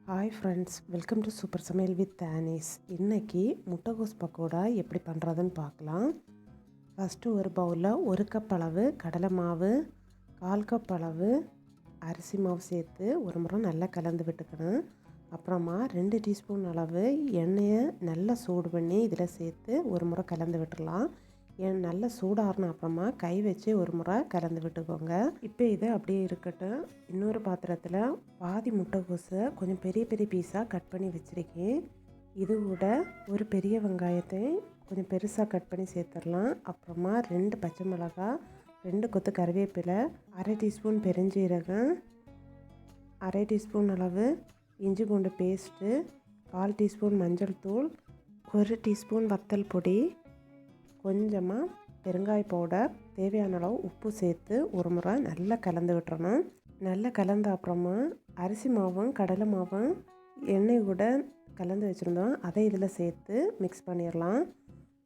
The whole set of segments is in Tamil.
Hi friends, welcome to super சமையல் வித் ஆனிஸ். இன்றைக்கி முட்டைகோஸ் பக்கோடா எப்படி பண்ணுறதுன்னு பார்க்கலாம். ஃபஸ்ட்டு ஒரு பவுலில் 1 கப் அளவு கடலை மாவு, 1/4 கப் அளவு அரிசி மாவு சேர்த்து ஒரு முறை நல்லா கலந்து விட்டுக்கணும். அப்புறமா 2 டீஸ்பூன் அளவு எண்ணெயை நல்லா சூடு பண்ணி இதில் சேர்த்து ஒரு முறை கலந்து விட்டுடலாம். நல்லா சூடாறின அப்புறமா கை வச்சு ஒரு முறை கலந்து விட்டுக்கோங்க. இப்போ இது அப்படியே இருக்கட்டும். இன்னொரு பாத்திரத்தில் பாதி முட்டைக்கோஸை கொஞ்சம் பெரிய பெரிய பீஸாக கட் பண்ணி வச்சுருக்கேன். இது கூட ஒரு பெரிய வெங்காயத்தை கொஞ்சம் பெருசாக கட் பண்ணி சேர்த்துடலாம். அப்புறமா 2 பச்சை மிளகாய், 2 கொத்து கறிவேப்பிலை, 1/2 டீஸ்பூன் பெருஞ்சீரகம், 1/2 டீஸ்பூன் அளவு இஞ்சி பூண்டு பேஸ்ட்டு, 1/4 டீஸ்பூன் மஞ்சள் தூள், 1 டீஸ்பூன் வத்தல் பொடி, கொஞ்சமாக பெருங்காய பவுடர், தேவையான அளவு உப்பு சேர்த்து ஒரு முறை நல்லா கலந்து விட்டுறணும். நல்லா கலந்த அப்புறமா அரிசி மாவும் கடலை மாவும் எண்ணெய் கூட கலந்து வச்சுருந்தோம், அதை இதில் சேர்த்து மிக்ஸ் பண்ணிடலாம்.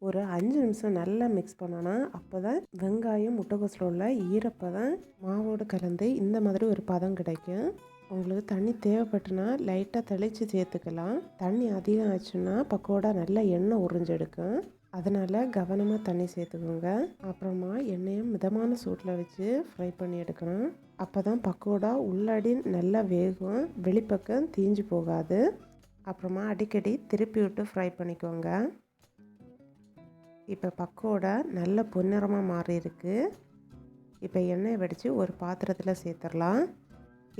ஒரு 5 நிமிஷம் நல்லா மிக்ஸ் பண்ணணும். அப்போ தான் வெங்காயம் முட்டைக்கோஸில் உள்ள ஈரப்பதம் மாவோடு கலந்து இந்த மாதிரி ஒரு பதம் கிடைக்கும். உங்களுக்கு தண்ணி தேவைப்பட்டுனா லைட்டாக தெளித்து சேர்த்துக்கலாம். தண்ணி அதிகம் ஆச்சுன்னா பக்கோடா நல்லா எண்ணெய் உறிஞ்செடுக்கும். அதனால் கவனமாக தண்ணி சேர்த்துக்கோங்க. அப்புறமா எண்ணெயை மிதமான சூட்டில் வச்சு ஃப்ரை பண்ணி எடுக்கணும். அப்போ தான் பக்கோடா உள்ளாடி நல்லா வேகும், வெளிப்பக்கம் தீஞ்சு போகாது. அப்புறமா அடிக்கடி திருப்பி விட்டு ஃப்ரை பண்ணிக்கோங்க. இப்போ பக்கோடா நல்ல பொன்னிறமாக மாறி இருக்குது. இப்போ எண்ணெயை வடித்து ஒரு பாத்திரத்தில் சேர்த்துடலாம்.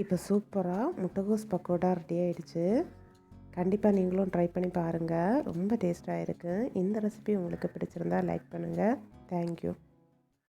இப்போ சூப்பராக முட்டைகோஸ் பக்கோடா ரெடி ஆகிடுச்சு. கண்டிப்பாக நீங்களும் ட்ரை பண்ணி பாருங்கள், ரொம்ப டேஸ்ட்டாக இருக்குது. இந்த ரெசிபி உங்களுக்கு பிடிச்சிருந்தா லைக் பண்ணுங்கள். தேங்க்யூ.